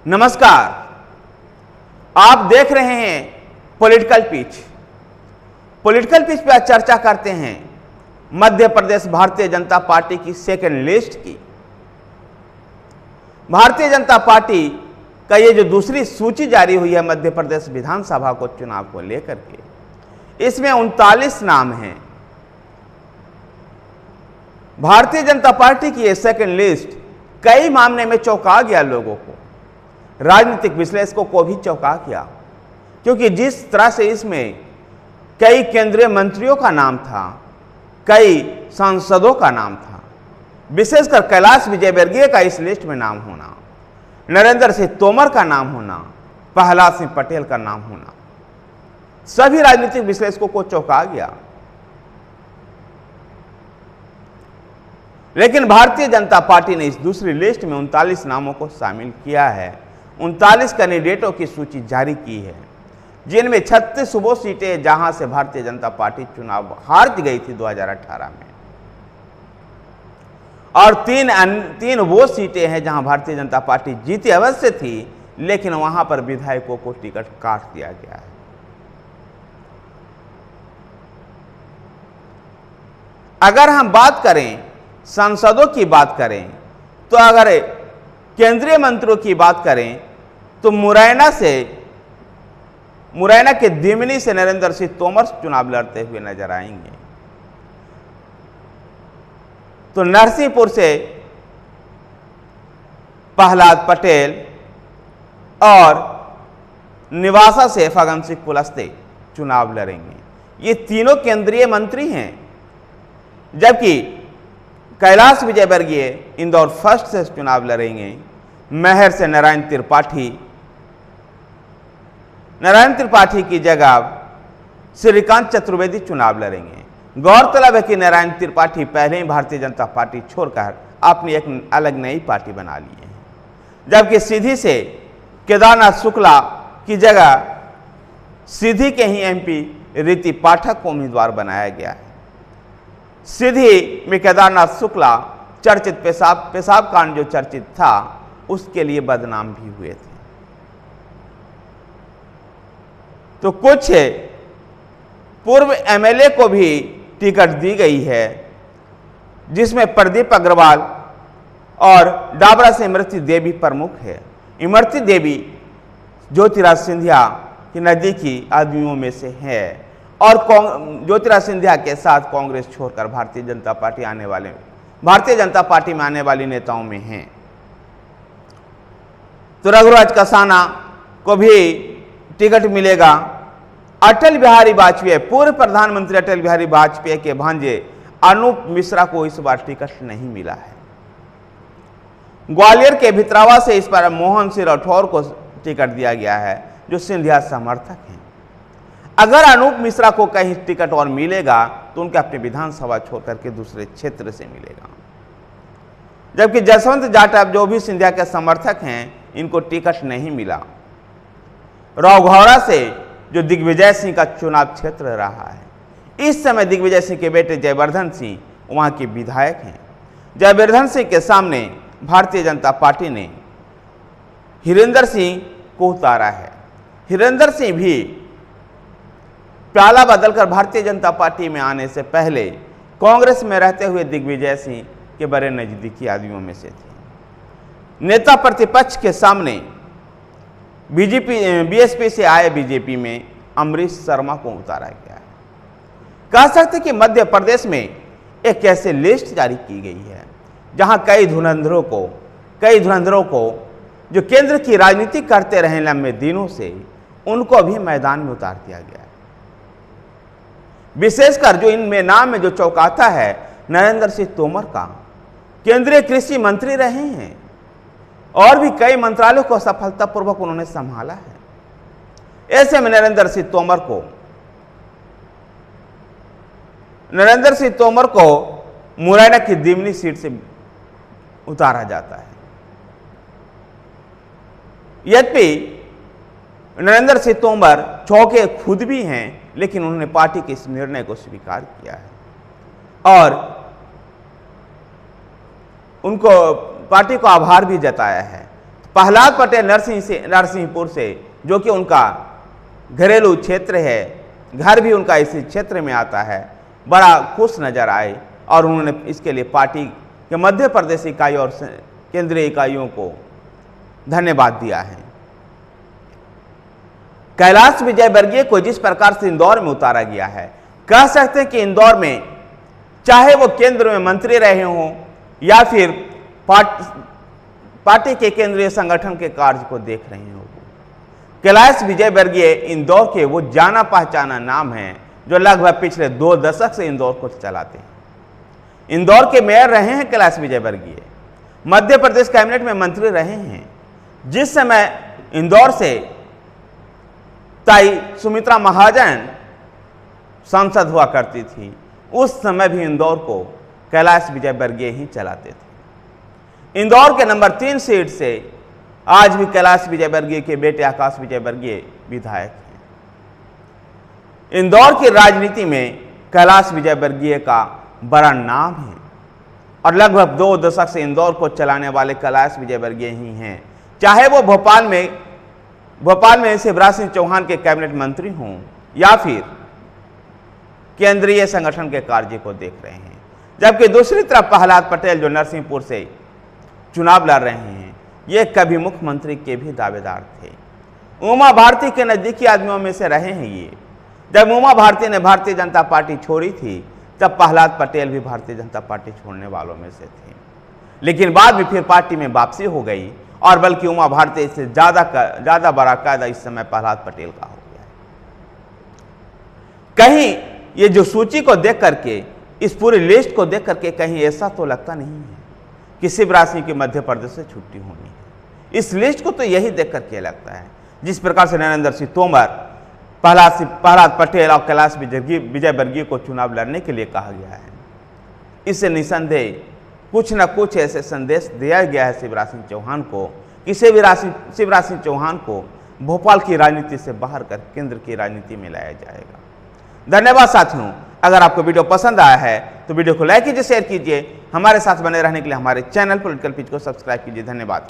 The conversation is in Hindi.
नमस्कार, आप देख रहे हैं पॉलिटिकल पिच। पॉलिटिकल पिच पर चर्चा करते हैं मध्य प्रदेश भारतीय जनता पार्टी की सेकंड लिस्ट की। भारतीय जनता पार्टी का ये जो दूसरी सूची जारी हुई है मध्य प्रदेश विधानसभा को चुनाव को लेकर के, इसमें 39 नाम हैं। भारतीय जनता पार्टी की ये सेकंड लिस्ट कई मामले में चौंका गया लोगों को, राजनीतिक विश्लेषकों को भी चौंका गया, क्योंकि जिस तरह से इसमें कई केंद्रीय मंत्रियों का नाम था, कई सांसदों का नाम था, विशेषकर कैलाश विजयवर्गीय का इस लिस्ट में नाम होना, नरेंद्र सिंह तोमर का नाम होना, प्रहलाद सिंह पटेल का नाम होना, सभी राजनीतिक विश्लेषकों को चौंका गया। लेकिन भारतीय जनता पार्टी ने इस दूसरी लिस्ट में 39 नामों को शामिल किया है। 39 कैंडिडेटों की सूची जारी की है, जिनमें 36 वो सीटें जहां से भारतीय जनता पार्टी चुनाव हार गई थी 2018 में, और तीन वो सीटें हैं जहां भारतीय जनता पार्टी जीती अवश्य थी, लेकिन वहां पर विधायकों को टिकट काट दिया गया है। अगर हम बात करें, सांसदों की बात करें, तो अगर केंद्रीय मंत्रियों की बात करें तो मुरैना के दिमनी से नरेंद्र सिंह तोमर चुनाव लड़ते हुए नजर आएंगे। तो नरसिंहपुर से प्रहलाद पटेल और निवासा से फग्गन सिंह कुलस्ते चुनाव लड़ेंगे। ये तीनों केंद्रीय मंत्री हैं, जबकि कैलाश विजयवर्गीय इंदौर फर्स्ट से चुनाव लड़ेंगे। महर से नारायण त्रिपाठी की जगह श्रीकांत चतुर्वेदी चुनाव लड़ेंगे। गौरतलब है कि नारायण त्रिपाठी पहले ही भारतीय जनता पार्टी छोड़कर अपनी एक अलग नई पार्टी बना ली है, जबकि सीधी से केदारनाथ शुक्ला की जगह सीधी के ही एमपी रीति पाठक को उम्मीदवार बनाया गया है। सीधी में केदारनाथ शुक्ला चर्चित पेशाब कांड जो चर्चित था, उसके लिए बदनाम भी हुए थे। तो कुछ पूर्व एमएलए को भी टिकट दी गई है, जिसमें प्रदीप अग्रवाल और डाबरा से इमरती देवी प्रमुख है। इमरती देवी ज्योतिराज सिंधिया की नजदीकी आदमियों में से है और ज्योतिराज सिंधिया के साथ कांग्रेस छोड़कर भारतीय जनता पार्टी में आने वाली नेताओं में हैं। तो रघुराज कसाना को भी टिकट मिलेगा। अटल बिहारी वाजपेयी, पूर्व प्रधानमंत्री अटल बिहारी वाजपेयी के भांजे अनूप मिश्रा को इस बार टिकट नहीं मिला है। ग्वालियर के भितरावा से इस बार मोहन सिंह राठौर को टिकट दिया गया है, जो सिंधिया समर्थक हैं। अगर अनूप मिश्रा को कहीं टिकट और मिलेगा तो उनके अपने विधानसभा छोड़कर के दूसरे क्षेत्र से मिलेगा, जबकि जसवंत जाटव जो भी सिंधिया के समर्थक हैं, इनको टिकट नहीं मिला। रावघौड़ा से जो दिग्विजय सिंह का चुनाव क्षेत्र रहा है, इस समय दिग्विजय सिंह के बेटे जयवर्धन सिंह वहां के विधायक हैं। जयवर्धन सिंह के सामने भारतीय जनता पार्टी ने हिरेंद्र सिंह को उतारा है। हिरेंद्र सिंह भी प्याला बदलकर भारतीय जनता पार्टी में आने से पहले कांग्रेस में रहते हुए दिग्विजय सिंह के बड़े नजदीकी आदमियों में से थे। नेता प्रतिपक्ष के सामने बीएसपी से आए बीजेपी में अमरीश शर्मा को उतारा गया है। कह सकते कि मध्य प्रदेश में एक ऐसे लिस्ट जारी की गई है जहां कई धुरंधरों को जो केंद्र की राजनीति करते रहे लंबे दिनों से, उनको भी मैदान में उतार दिया गया है। विशेषकर जो इनमें नाम में जो चौंकाता है, नरेंद्र सिंह तोमर का, केंद्रीय कृषि मंत्री रहे हैं और भी कई मंत्रालयों को सफलतापूर्वक उन्होंने संभाला है। ऐसे में नरेंद्र सिंह तोमर को मुरैना की दिमनी सीट से उतारा जाता है। यद्यपि नरेंद्र सिंह तोमर चौंके खुद भी हैं, लेकिन उन्होंने पार्टी के इस निर्णय को स्वीकार किया है और उनको पार्टी को आभार भी जताया है। प्रहलाद पटेल नरसिंहपुर से, जो कि उनका घरेलू क्षेत्र है, घर भी उनका इसी क्षेत्र में आता है, बड़ा खुश नजर आए और उन्होंने इसके लिए पार्टी के मध्य प्रदेश इकाई और केंद्रीय इकाइयों को धन्यवाद दिया है। कैलाश विजयवर्गीय को जिस प्रकार से इंदौर में उतारा गया है, कह सकते हैं कि इंदौर में चाहे वो केंद्र में मंत्री रहे हों या फिर पार्टी के केंद्रीय संगठन के कार्य को देख रहे हो, कैलाश विजयवर्गीय इंदौर के वो जाना पहचाना नाम है जो लगभग पिछले 2 दशक से इंदौर को चलाते हैं। इंदौर के मेयर रहे हैं कैलाश विजयवर्गीय, मध्य प्रदेश कैबिनेट में मंत्री रहे हैं। जिस समय इंदौर से ताई सुमित्रा महाजन सांसद हुआ करती थी, उस समय भी इंदौर को कैलाश विजयवर्गीय ही चलाते थे। इंदौर के नंबर 3 सीट से आज भी कैलाश विजयवर्गीय के बेटे आकाश विजयवर्गीय विधायक हैं। इंदौर की राजनीति में कैलाश विजयवर्गीय का बड़ा नाम है और लगभग 2 दशक से इंदौर को चलाने वाले कैलाश विजयवर्गीय ही हैं। चाहे वो भोपाल में शिवराज सिंह चौहान के कैबिनेट मंत्री हों या फिर केंद्रीय संगठन के कार्य को देख रहे हैं, जबकि दूसरी तरफ प्रहलाद पटेल जो नरसिंहपुर से चुनाव लड़ रहे हैं, ये कभी मुख्यमंत्री के भी दावेदार थे। उमा भारती के नजदीकी आदमियों में से रहे हैं ये। जब उमा भारती ने भारतीय जनता पार्टी छोड़ी थी, तब प्रहलाद पटेल भी भारतीय जनता पार्टी छोड़ने वालों में से थे, लेकिन बाद में फिर पार्टी में वापसी हो गई और बल्कि उमा भारती से ज्यादा बड़ा कायदा इस समय प्रहलाद पटेल का हो गया है। कहीं ये जो सूची को देख करके, इस पूरी लिस्ट को देख करके कहीं ऐसा तो लगता नहीं है कि शिवराज सिंह की मध्य प्रदेश से छुट्टी होनी है। इस लिस्ट को तो यही देख करके लगता है, जिस प्रकार से नरेंद्र सिंह तोमर, प्रहलाद पटेल और कैलाश विजयवर्गीय को चुनाव लड़ने के लिए कहा गया है। इससे निसंदेह कुछ न कुछ ऐसे संदेश दिया गया है शिवराज सिंह चौहान को कि शिवराज सिंह चौहान को भोपाल की राजनीति से बाहर कर केंद्र की राजनीति में लाया जाएगा। धन्यवाद साथियों। अगर आपको वीडियो पसंद आया है तो वीडियो को लाइक कीजिए, शेयर कीजिए। हमारे साथ बने रहने के लिए हमारे चैनल पॉलिटिकल पिच को सब्सक्राइब कीजिए। धन्यवाद।